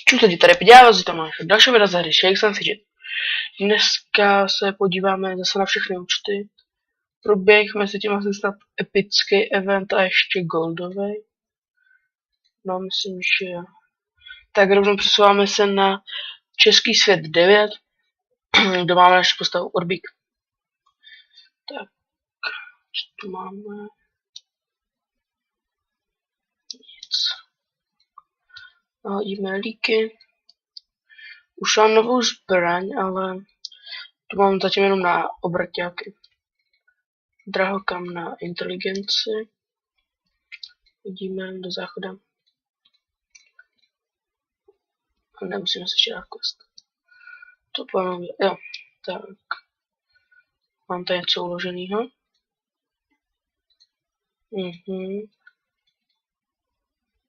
Čus lidi, tady Piďáva, tam máš další video ze hry Shakes and Fidget. Dneska se podíváme zase na všechny účty. Proběh mezi tím asi snad epický event a ještě goldový. No, myslím, že jo. Tak rovnou přesouváme se na Český svět 9, kde máme naši postavu Orbík. Tak, co tu máme? Nic. Nahodíme líky. Už mám novou zbraň, ale tu mám zatím jenom na obraťáky. Drahokam na inteligenci. Vidíme do záchoda. A nemusíme se ještě dát quest. To pojďme, jo, tak. Mám tady něco uloženého.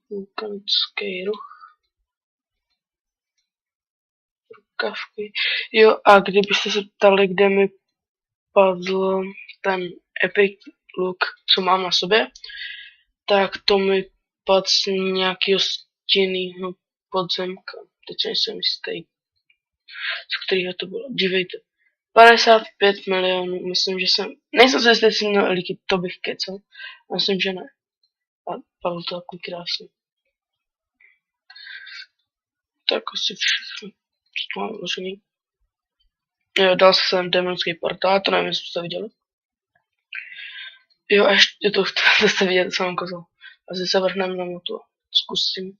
Vulkanický ruch. Rukavky. Jo, a kdybyste se ptali, kde mi padl ten epic look, co mám na sobě, tak to mi padl z nějakého stěnného podzemka. Teď nejsem jistý, z kterého to bylo. Dívejte. 55 milionů, myslím, že jsem, nejsem si jistý, jestli měl líky, to bych kecal. Myslím, že ne. A padlo to takový krásný. Tak asi všechno, co tu mám vložený. Jo, dal jsem démonský portál, to nevím, jestli jste viděli. Jo, a ještě to chcete vidět, co mám kozol. Asi se vrhneme na motu. Zkusím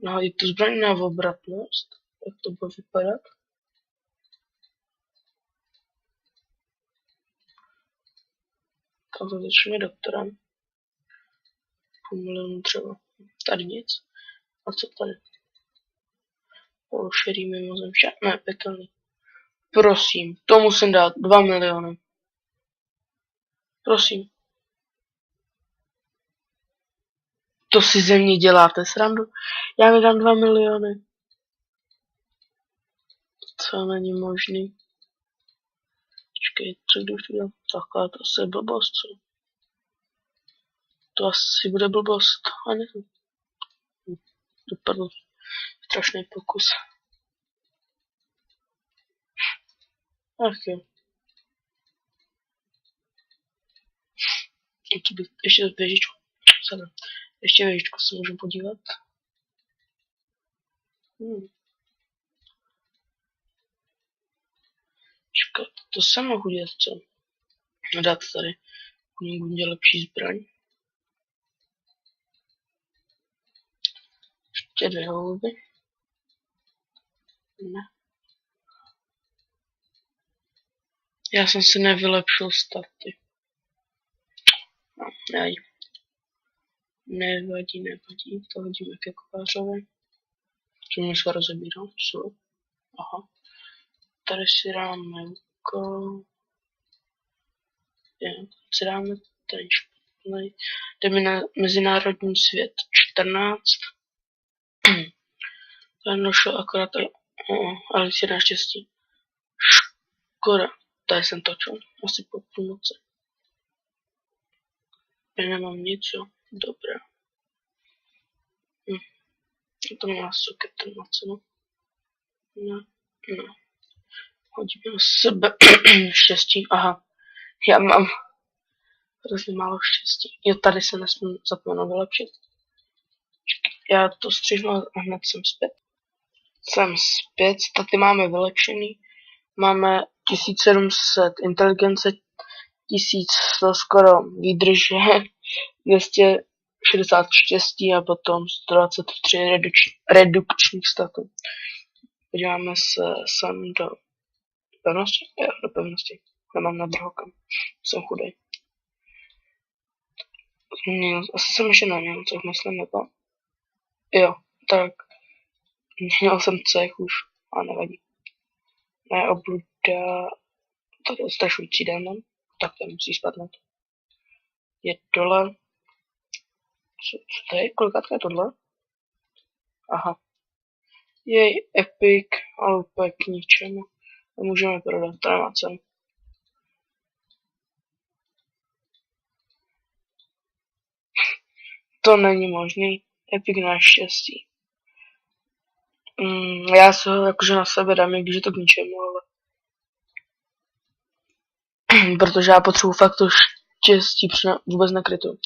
nahodit tu zbraň na obratnost. Jak to bude vypadat. Tak to začne doktorem. Půl milionu třeba. Tady nic. A co tady? Pološerý mimozemšťan. Ne, pekelný. Prosím, to musím dát 2 miliony. Prosím. To si ze mě děláte srandu? Já mi dám 2 miliony. Co není možný? Počkej, co když to dám? Takhle to asi je blbost, co? To asi bude blbost. A ne. Dopadl strašný pokus. Ach jo. Ještě věžičku. Ještě věžičku se můžu podívat. Čekat, to jsem mohu dělat, co? Dát tady. Budu dělat lepší zbraň. Ještě 2 holuby. Ne. Já jsem si nevylepšil staty. No, nevadí. Nevadí. To hodíme ke kovářovi. Co mě se rozebírám? Co? Aha. Tady si dáme úkol. Si dáme ten špatný. Jdeme na mezinárodní svět 14. To je nošlo akorát, ale si naštěstí. Škoda. Tady jsem točil. Asi po půlnoci. Já nemám nic, jo. Dobré. To má soket, ten má cenu. No. Hodíme na sebe štěstí. Aha. Já mám hrozně málo štěstí. Jo, tady se nesmím zapomenout vylepšit. Já to střihnu a hned jsem zpět. Jsem zpět, staty máme vylepšený. Máme 1700 inteligence, 1100 skoro výdrže, 260 štěstí a potom 123 redukčních statů. Podíváme se sem do pevnosti? Jo, do pevnosti. Nemám na drahokam. Jsem chudej. Asi jsem ještě neměl, co myslím, nebo? Jo, tak. Měl jsem cech už, a nevadí. Ne, obluda. To je strašující démon. Tak to musí spadnout. Je dole. Co to je? Kolikátka je tohle? Aha. Jej, epic, ale úplně k ničemu. To můžeme prodat, to nemá cenu. To není možný. Epic na štěstí. Já se ho jakože na sebe dám, i když je to k ničemu, ale protože já potřebuji fakt to štěstí vůbec nekrytu.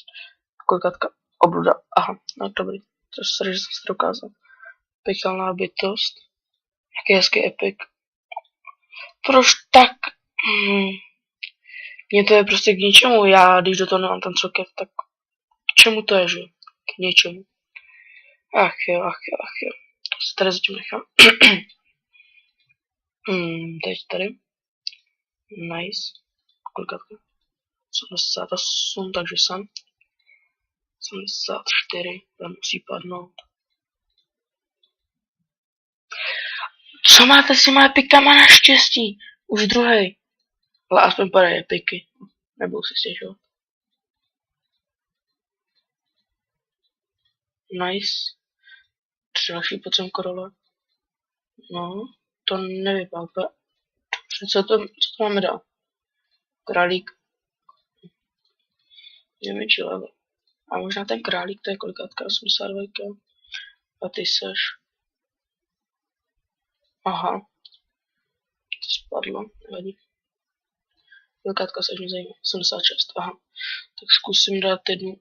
Kolikátka obluda. Aha, no dobrý. To se, že jsem si to dokázal. Pěkná bytost. Jaký hezký epic. Proč tak? Mně to je prostě k ničemu. Já, když do toho nemám ten soket, tak k čemu to je, že? K něčemu. Ach jo. To se tady zatím nechám. Teď tady. Nice. Kolikátka? 78, takže jsem. 74, to musí padnout. Co máte s těma epikama naštěstí? Už druhý. Ale aspoň padají epiky. Nebudu si stěžovat. Nice. 3 další pocem korole. No, to nevypadá úplně. Co to máme dál? Králík. Je mi level. A možná ten králík, to je kolikátka? 82. A ty seš. Aha. To spadlo, nevadí. Kolikátka seš mě zajímá. 76, aha. Tak zkusím dát jednu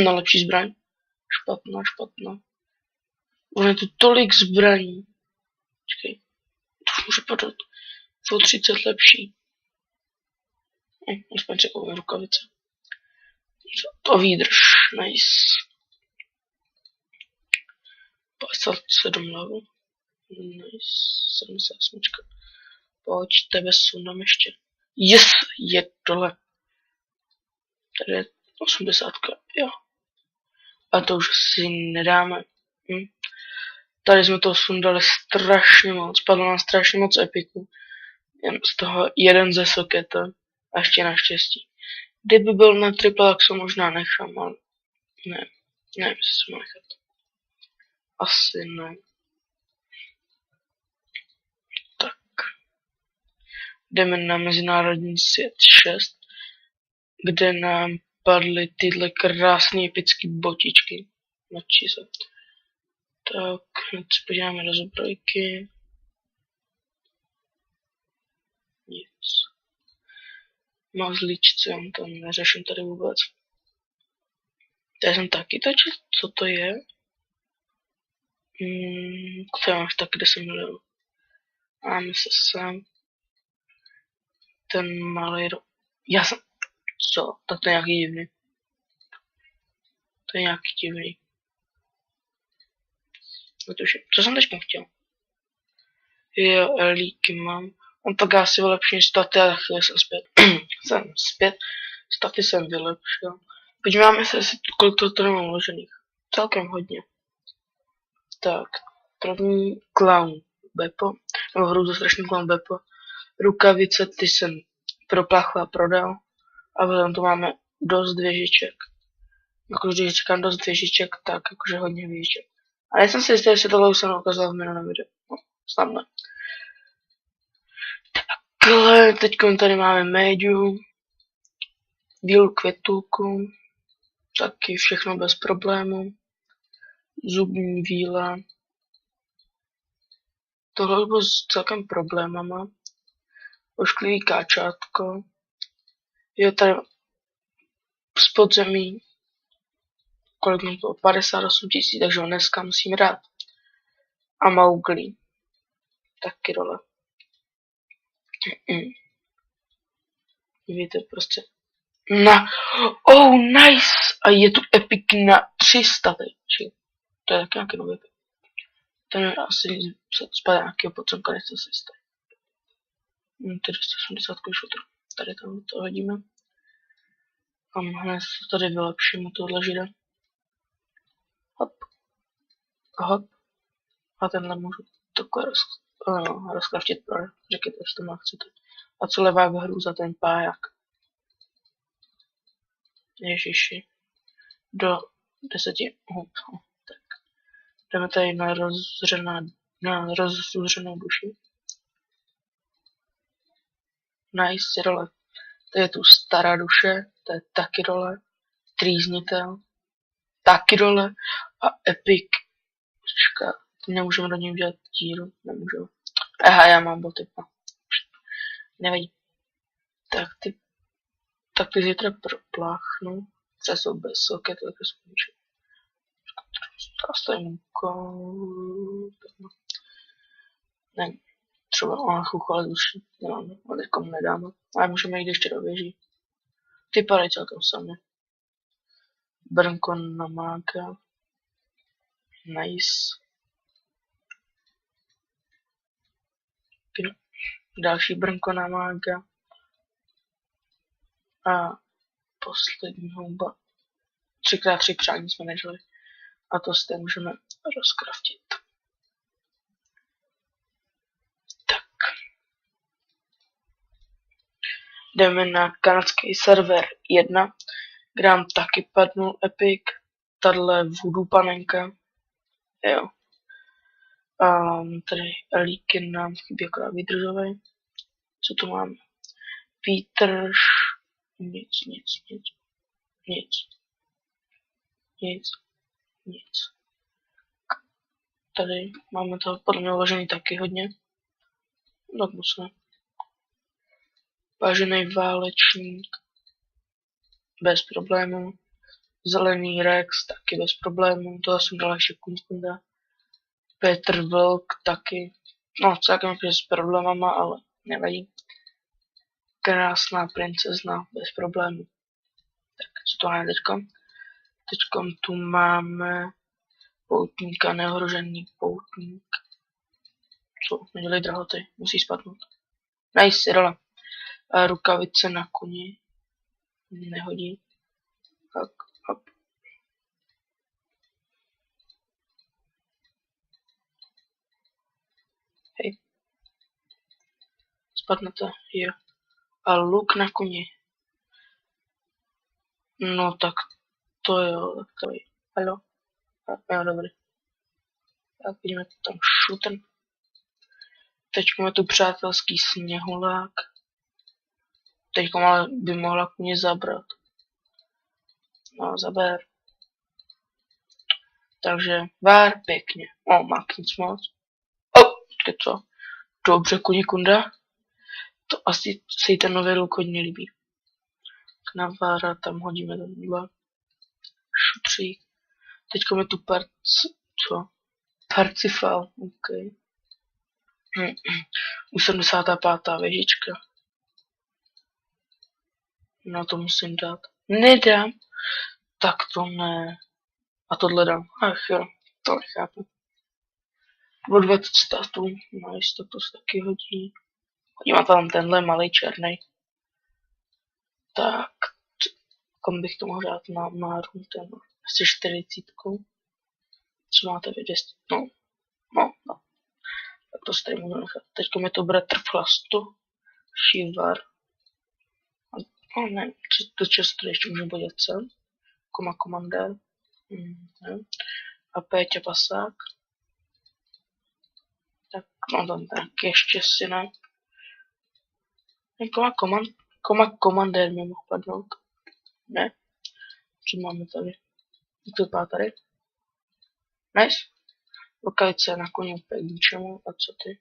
na lepší zbraň. Špatná. Ono je tu tolik zbraní. Počkej. To může padat. O 30 lepší. Aspoň si koupím rukavice. To výdrž. Nice. 57 level. Nice. 78. Pojď, tebe sundám ještě. Yes! Je dole. Tady je 80. Jo. A to už si nedáme. Tady jsme to sundali strašně moc. Padlo nám strašně moc epiků. Jen z toho jeden ze soketa. A ještě naštěstí. Kdyby byl na triple, tak se možná nechám, ale ne. Nevím, jestli se nechat. Asi ne. Tak. Jdeme na mezinárodní svět 6, kde nám padly tyhle krásné epické botičky. Mladší se. Tak, hned se podíváme do zbrojky. Nic. Mazlíčce, to neřeším tady vůbec. Tady jsem taky točil, co to je? To máš taky 10 milionů. Máme se sem. Ten malý já jsem... Co? Tak to je nějaký divný. To je nějaký divný. Co jsem teď chtěl? Jo, elíky mám. On pak asi vylepší staty a chvíli jsem zpět. Jsem zpět. Staty jsem vylepšil. Podíváme se, kolik to tady mám uložených. Celkem hodně. Tak, první clown Beppo. Nebo hru strašný clown Beppo. Rukavice, ty jsem propláchla a prodal. A potom tu máme dost věžiček. Jakože když říkám dost věžiček, tak jakože hodně věžiček. Ale jsem si jistý, jestli tohle už jsem ukázal v minulém videu. No, snad ne. Takhle, teď tady máme médiu, bílou květulku, taky všechno bez problému, zubní víla, tohle bylo s celkem problémama, ošklivý káčátko, je tady z podzemí, kolik mi bylo, 58 000, takže ho dneska musím dát. A Mowgli, taky dole. Víte, prostě. Oh, nice! A je tu epic na 300 teď. To je taky nějaký nový epic. Ten je asi spadá nějakého podcemka, nejsem si jistý. Ty 280 šutr. Tady to hodíme. A hned to tady vylepšíme tohle žida. Hop. Hop. A tenhle můžu takhle rozkraftit pro. Řekněte, jestli to má chcete. A co levá hru za ten páják. Ježiši. Do 10. Tak. Jdeme tady na rozuzřenou duši. Nice, je dole. To je tu stará duše, to je taky dole. Trýznitel, taky dole. A epic. Nemůžeme do něj udělat díru, nemůžeme. Aha, já mám boty. No. Nevadí. Tak ty zítra propláchnu. Přesou bez soket, tak to skončí. Zastavím ne, třeba ale už nemáme, ale komu nedáme. Ale můžeme jít ještě do věží. Ty padají celkem sami. Brnko na máka. Nice. Další brnko na mága. A poslední houba. 3x3 přání jsme nežili. A to zde můžeme rozkraftit. Tak. Jdeme na kanadský server 1, kde nám taky padnul Epic. Tahle voodoo panenka. Jo. Tady líky nám chybí akorát výdržové. Co tu máme? Výtrž. Nic. Tady máme to podle mě uložený taky hodně. Tak musíme. Vážený válečník. Bez problémů. Zelený Rex taky bez problémů. Tohle jsem dal ještě kunda. Petr Vlk taky. No, celkem s problémama, ale nevadí. Krásná princezna bez problémů. Tak, co to máme teďkom? Teďkom tu máme poutníka, neohrožený poutník. Co? Nedělej drahoty, musí spadnout. Nice, dole. A rukavice na koni. Nehodí. Tak, hop. Hej. Spadnete, jo. A luk na koni. No tak to jo, tak to je. Halo? Jo, dobrý. Tak vidíme tam šutr. Teď máme tu přátelský sněhulák. Teď ale by mohla kuně zabrat. No, zaber. Takže vár pěkně. O, má nic moc. Ty co? Dobře, kuně kunda. To asi se jí ten nový luk hodně líbí. Na vára tam hodíme tenhle. Šutřík. Teďko je tu Parcifal. OK. 85. věžička. No to musím dát. Nedám. Tak to ne. A tohle dám. Ach jo, to nechápu. O 20 statů. Nice, to se taky hodí. Hodím tam tenhle malý černý. Tak. Kom bych to mohl dát na máru, ten asi 40. Co máte vy 200? No. Tak to se tady můžu nechat. Teďko mi to bratr v chlastu. Šivar. No ne, to často ještě můžu podívat sem. Koma komandér. A Péťa Pasák. Tak, no tam tak ještě si ne. Koma komandér mi mohl padnout. Ne. Co máme tady? Co to tady? Nice. Rukavice na koni úplně k ničemu. A co ty?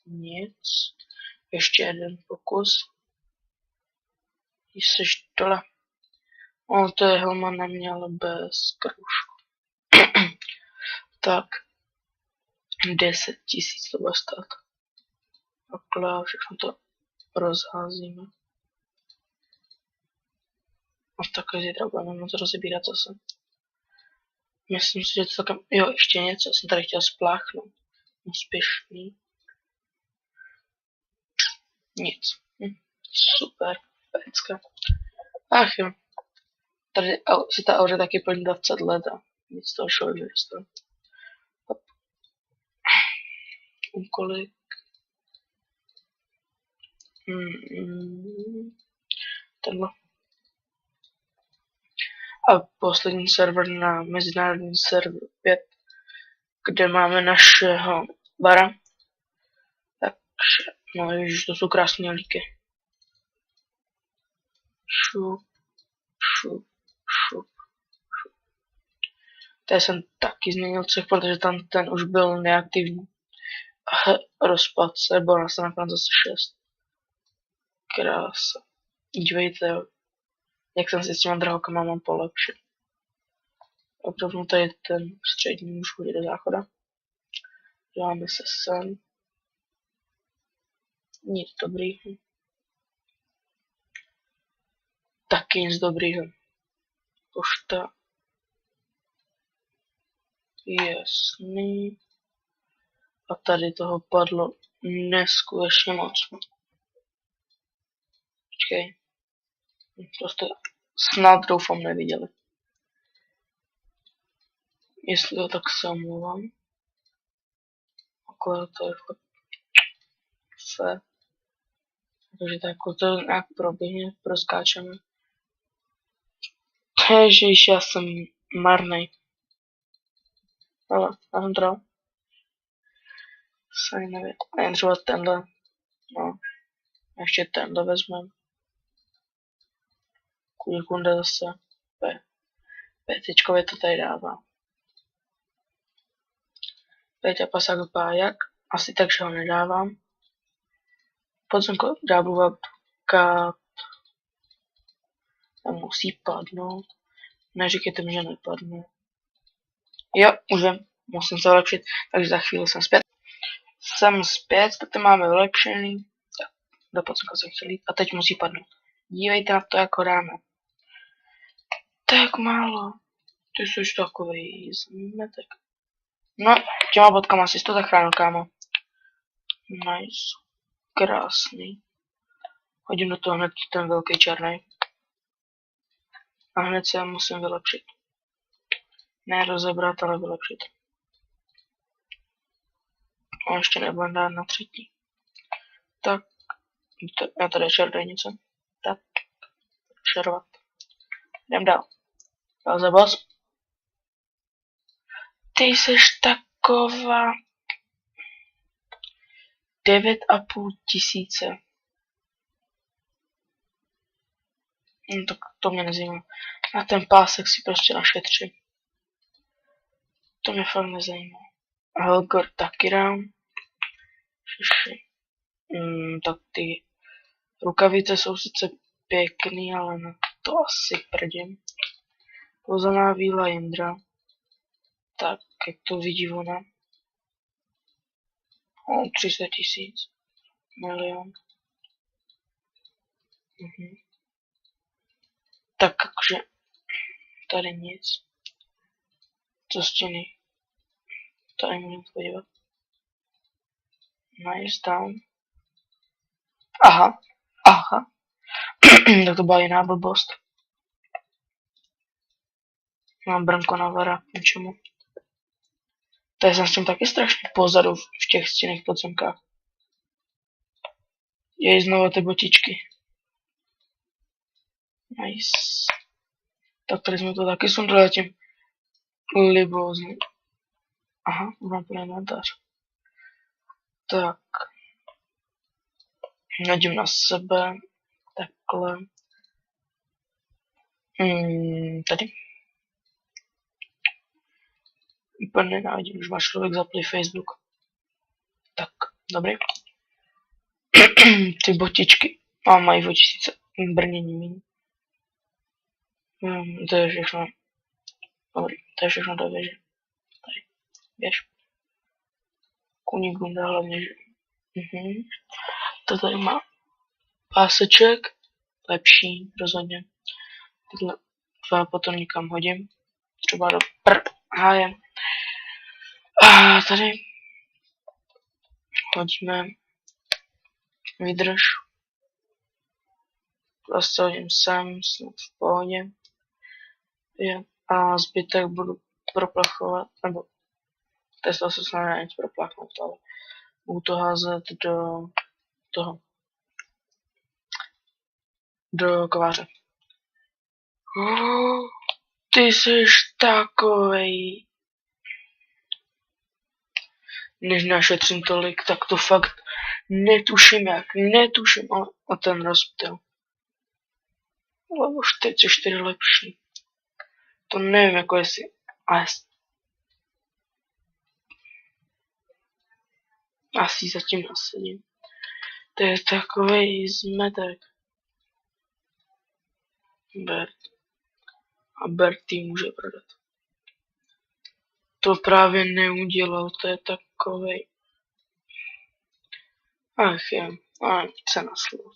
Nic. Ještě jeden pokus. Jsi dole. O, to je helma na mě, ale bez kroužku. Tak. 10 000 to bude stát. Takhle všechno to rozházíme. A takhle zítra budeme moc rozebírat zase. Myslím si, že to takem... Jo, ještě něco, jsem tady chtěl spláchnout. Úspěšný. Nic. Super. Pecka. Ach jo. Tady si ta auře taky plní 20 let a nic toho šlo nedostane. Úkoly. Tenhle. A poslední server na mezinárodní server 5, kde máme našeho bara. Takže, no ježiš, to jsou krásné líky. Šup. Tady jsem taky změnil cech, protože tam ten už byl neaktivní. Rozpad se, bylo nás nakonec zase 6. Krása. Dívejte, jak jsem si s těma drahokama mám polepšit. Opravdu tady ten střední už bude do záchoda. Děláme se sem. Nic dobrýho. Taky nic dobrýho. Pošta. Jasný. A tady toho padlo neskutečně moc. Počkej. Prostě snad doufám neviděli. Jestli to tak se omlouvám. Akorát to je fakt fe. Takže tak to nějak proběhne, proskáčeme. Ježiš, já jsem marnej. Ale, já jsem teda. Se nevím. A jen třeba tenhle. No. Ještě tenhle vezmeme. Kunde zase. Pětičkově to tady dává. Peťa pasák vypadá jak? Asi tak, že ho nedávám. Podzemko dábluva kat. Tam musí padnout. Neříkejte mi, že nepadne. Jo, už vím. Musím se vylepšit. Takže za chvíli jsem zpět. Jsem zpět, tak to máme vylepšený. Tak, do podzemka se chtěl jít. A teď musí padnout. Dívejte na to, jak ho dáme. Tak málo. Ty jsi takový zmetek. No, těma bodkama si to zachránil, kámo. Nice. Krásný. Hodím do toho hned ten velký černý. A hned se musím vylepšit. Ne rozebrat, ale vylepšit. A ještě nebudem dát na třetí. Tak. Já tady čerdejnice. Tak. Šerovat. Jdem dál. Dál za boss. Ty seš taková 9,5 tisíce. No, tak to mě nezajímá. Na ten pásek si prostě našetři. To mě fakt nezajímá. Helgor taky dám. Šiši. Tak ty rukavice jsou sice pěkný, ale na to asi prdím. Pozaná víla Jindra. Tak, jak to vidí ona. 300 000. Milion. Tak, takže tady nic. Co stěny? Tady můžeme podívat. Nice, down. Aha. Tak to byla jiná blbost. Mám brnko na vara, něčemu. Tady jsem s tím taky strašně pozadu v těch stěných podzemkách. Jej znovu ty botičky. Nice. Tak tady jsme to taky sundali tím libózním. Aha, mám plný inventář. Tak. Nadím na sebe. Takhle. Tady. Úplně nenávidím, když má člověk zaplý Facebook. Tak, dobrý. Ty botičky. Mají o 1000 brnění míň. To je všechno. Dobrý, to je všechno do věže. Tady, běž. Kuník Gunda hlavně, že... To tady má páseček. Lepší, rozhodně. Tyhle dva potom nikam hodím. Třeba do háje. A tady hodíme vydrž. Prostě hodím sem, snad v pohodě. A zbytek budu proplachovat, nebo Tesla se snad nic proplachnout, ale budu to házet do toho. Do kováře. Ty jsi takovej. Než našetřím tolik, tak to fakt netuším jak, ale o ten rozptyl. Ale už teď 4 lepší. To nevím jako jestli, ale Asi zatím nasadím. To je takovej zmetek. Bert. A Bertie může prodat. To právě neudělal, to je takovej. Ach je, ale cena slov.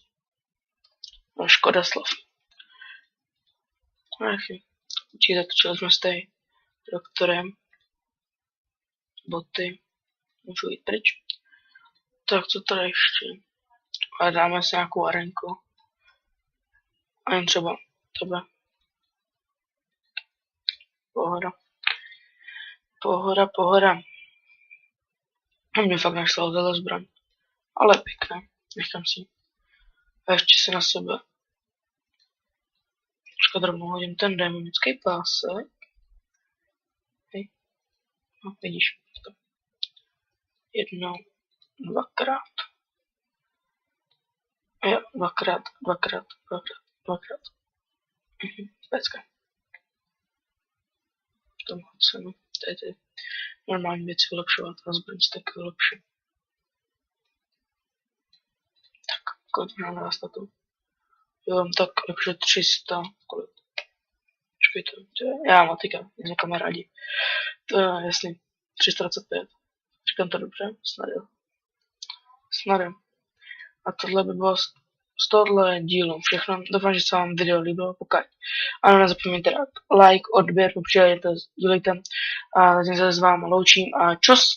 No, škoda slov. Ach je, určitě zatočili jsme s tady doktorem. Boty. Můžu jít pryč. Tak co tady ještě? A dáme si nějakou arenku. A jen třeba tebe. Pohoda. Pohoda. A mě fakt našla tato zbraň. Ale pěkné. Nechám si. A ještě si na sebe. Počkat, rovnou hodím ten démonický pásek. Hej. No, vidíš. To. Jednou. Dvakrát. Jo, dvakrát. Pecka. To má cenu. Tady ty normální věci vylepšovat a zbraň si taky vylepší. Tak, kolik mám na statu? Jo, mám tak jakože 300, kolik? Počkejte, já matika, mě kamarádi. To je jasný, 325. Říkám to dobře? Snad jo. A tohle by bylo z tohohle dílu všechno. Doufám, že se vám video líbilo, pokud. Ano, nezapomeňte dát like, odběr, určitě to sdílejte. A zatím se s vámi loučím a čus!